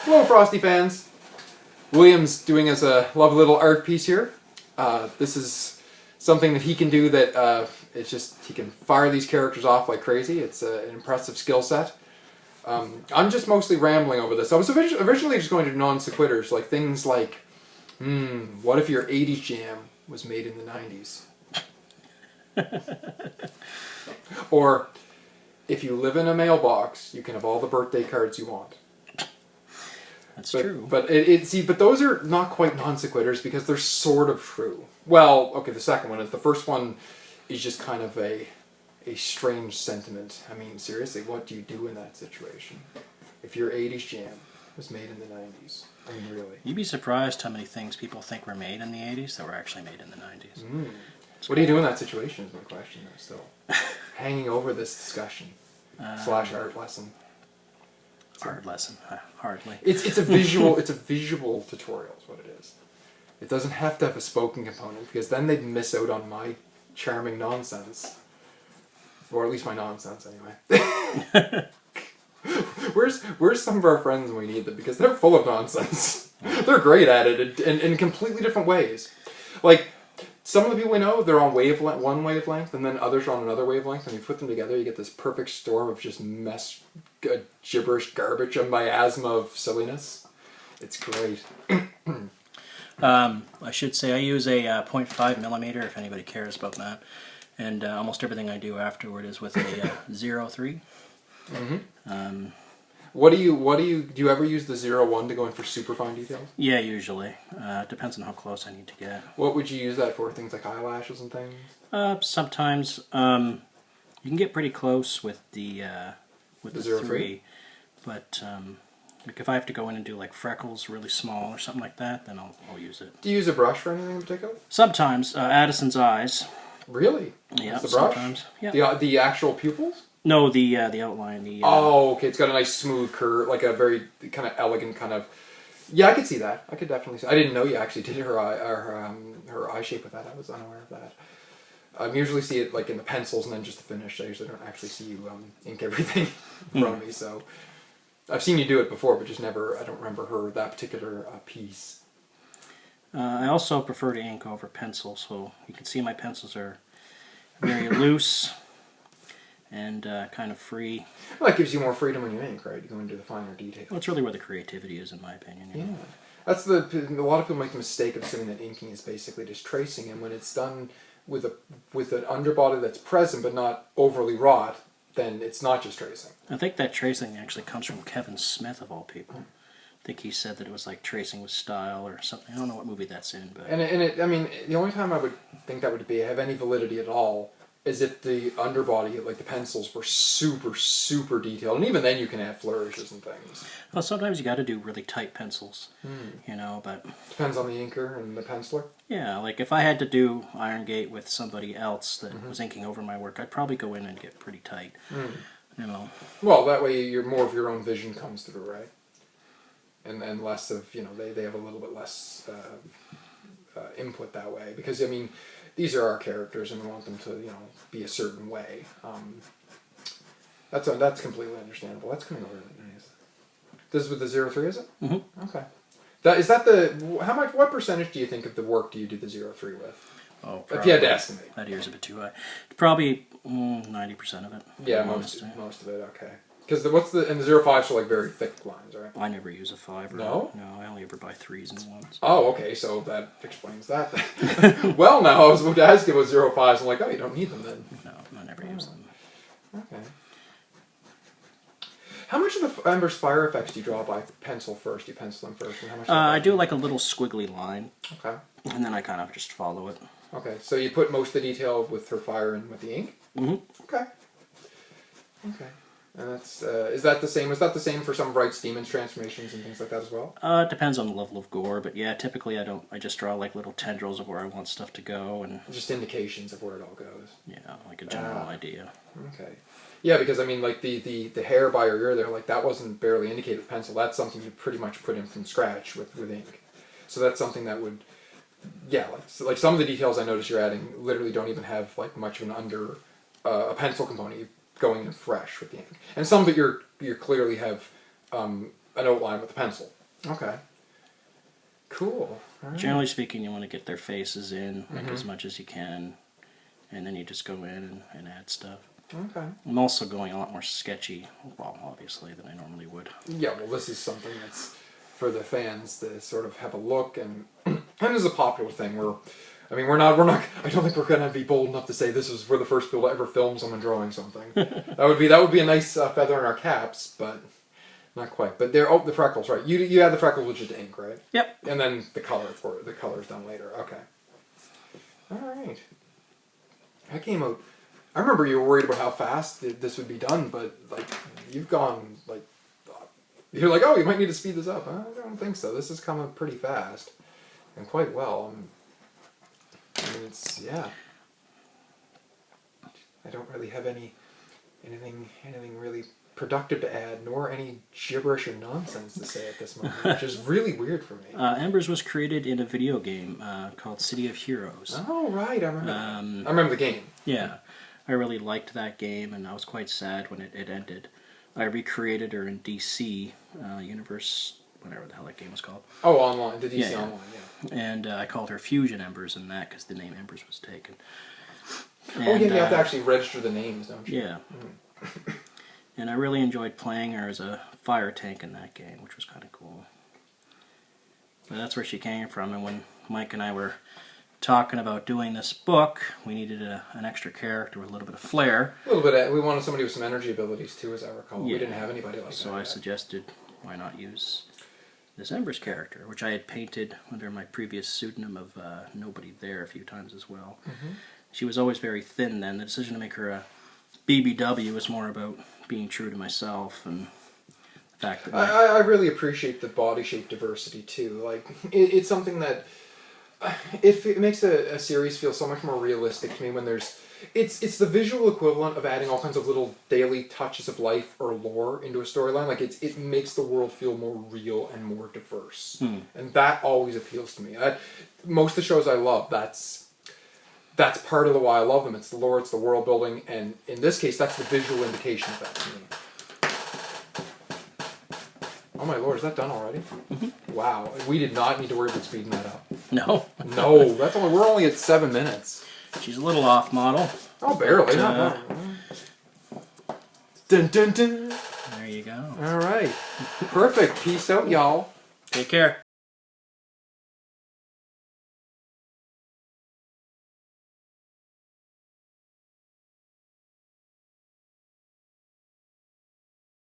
Hello, Frosty fans. William's doing us a lovely little art piece here. This is something that he can do that it's just, he can fire these characters off like crazy. It's an impressive skill set. I'm just mostly rambling over this. I was originally just going to non sequiturs, like things like, what if your 80s jam was made in the 90s? Or, if you live in a mailbox, you can have all the birthday cards you want. That's true. But but those are not quite non sequiturs because they're sort of true. Well, okay, the second one is. The first one is just kind of a strange sentiment. I mean, seriously, what do you do in that situation? If your 80s jam was made in the 90s. I mean, really. You'd be surprised how many things people think were made in the 80s that were actually made in the 90s. What do you do in that situation is my question, though, still. Hanging over this discussion. Slash art lesson. Art lesson, hardly. It's a visual tutorial is what it is. It doesn't have to have a spoken component because then they'd miss out on my charming nonsense. Or at least my nonsense, anyway. Where's some of our friends when we need them? Because they're full of nonsense. They're great at it in completely different ways. Like, some of the people we know, they're on one wavelength, and then others are on another wavelength, and you put them together, you get this perfect storm of just gibberish, garbage, a miasma of silliness. It's great. I should say I use a 0.5 millimeter, if anybody cares about that. And almost everything I do afterward is with a 0.3. Do you ever use the 0.1 to go in for super fine details? Yeah, usually. Depends on how close I need to get. What would you use that for? Things like eyelashes and things? Sometimes you can get pretty close with the 3, but like if I have to go in and do like freckles really small or something like that, then I'll use it. Do you use a brush for anything in particular? Sometimes Addison's eyes. Really? Yeah, the brush? sometimes. Yeah. The actual pupils? No, the outline. Oh, okay. It's got a nice smooth curve, like a very kind of elegant kind of. Yeah, I could see that. I could definitely see. I didn't know you actually did her eye shape with that. I was unaware of that. I usually see it like in the pencils and then just the finish. I usually don't actually see you ink everything in front of me. So I've seen you do it before, but just never. I don't remember that particular piece. I also prefer to ink over pencil, so you can see my pencils are very loose and kind of free. Well, that gives you more freedom when you ink, right? You go into the finer details. Well, it's really where the creativity is, in my opinion. You know? That's a lot of people make the mistake of assuming that inking is basically just tracing, and when it's done with an underbody that's present but not overly wrought, then it's not just tracing. I think that tracing actually comes from Kevin Smith, of all people. I think he said that it was like tracing with style or something. I don't know what movie that's in, but I mean, the only time I would think that would have any validity at all is if the underbody, like the pencils, were super, super detailed, and even then you can add flourishes and things. Well, sometimes you got to do really tight pencils, you know. But depends on the inker and the penciler. Yeah, like if I had to do IronGate with somebody else that was inking over my work, I'd probably go in and get pretty tight. You know. Well, that way more of your own vision comes through, right? And less of, they have a little bit less input that way, because I mean, these are our characters and we want them to be a certain way. That's completely understandable. That's coming over really nice. This is with the 0.3, is it? Okay. What percentage do you think of the work do you do the 0.3 with? Oh, probably. If you had to estimate. That ear's a bit too high. Probably 90% of it. Yeah, most of it. Okay. Because the 0.5s are like very thick lines, right? I never use a 5. No? No, I only ever buy 3s and 1s. Oh, okay, so that explains that. Well, now I was about to ask you about 0.5s. I'm like, oh, you don't need them then. No, I never use them. Okay. How much of the Embers fire effects do you draw by pencil first? Do you pencil them first? And how much I do like a little squiggly line. Okay. And then I kind of just follow it. Okay, so you put most of the detail with her fire and with the ink? Okay. Okay. And that's is that the same? Was that the same for some Bright's Demons transformations and things like that as well? It depends on the level of gore, but yeah, typically I just draw like little tendrils of where I want stuff to go and just indications of where it all goes. Yeah, like a general idea. Okay. Yeah, because I mean, like the hair by your ear there, like that wasn't barely indicated with pencil. That's something you pretty much put in from scratch with ink. So that's something that would, yeah, like some of the details I notice you're adding literally don't even have like much of an a pencil component. You going in fresh with the ink, and some that you clearly have an outline with a pencil. Okay. Cool. All right. Generally speaking, you want to get their faces in like as much as you can, and then you just go in and add stuff. Okay. I'm also going a lot more sketchy, well, obviously, than I normally would. Yeah, well, this is something that's for the fans to sort of have a look, and this is a popular thing. We're not. I don't think we're gonna be bold enough to say we're the first people to ever film someone drawing something. that would be a nice feather in our caps, but not quite. But the freckles, right? You had the freckles with just ink, right? Yep. And then the color's done later. Okay. All right. That came out. I remember you were worried about how fast this would be done, but like you've gone like you're like, oh, you might need to speed this up. I don't think so. This is coming pretty fast and quite well. I mean, yeah. I don't really have anything really productive to add, nor any gibberish or nonsense to say at this moment, which is really weird for me. Embers was created in a video game called City of Heroes. Oh, right. I remember that. I remember the game. Yeah. I really liked that game, and I was quite sad when it ended. I recreated her in DC Universe, whatever the hell that game was called. Oh, online. The DC Online, yeah. And I called her Fusion Embers in that because the name Embers was taken. And, oh, yeah, you have to actually register the names, don't you? Yeah. And I really enjoyed playing her as a fire tank in that game, which was kind of cool. But that's where she came from, and when Mike and I were talking about doing this book, we needed an extra character with a little bit of flair. A little bit. We wanted somebody with some energy abilities too, as I recall. Yeah. We didn't have anybody like that. So I suggested, why not use this Embers character, which I had painted under my previous pseudonym of Nobody There a few times as well. She was always very thin then. The decision to make her a BBW was more about being true to myself and the fact that I really appreciate the body shape diversity too. Like it's something that it makes a series feel so much more realistic to me when it's the visual equivalent of adding all kinds of little daily touches of life or lore into a storyline. Like it makes the world feel more real and more diverse, and that always appeals to me. Most of the shows I love, that's part of why I love them. It's the lore, it's the world building, and in this case, that's the visual indication of that to me. Oh my lord, is that done already? Wow, we did not need to worry about speeding that up. No. No, we're only at 7 minutes. She's a little off model. Oh, barely. Not dun dun dun. There you go. All right. Perfect. Peace out, y'all. Take care.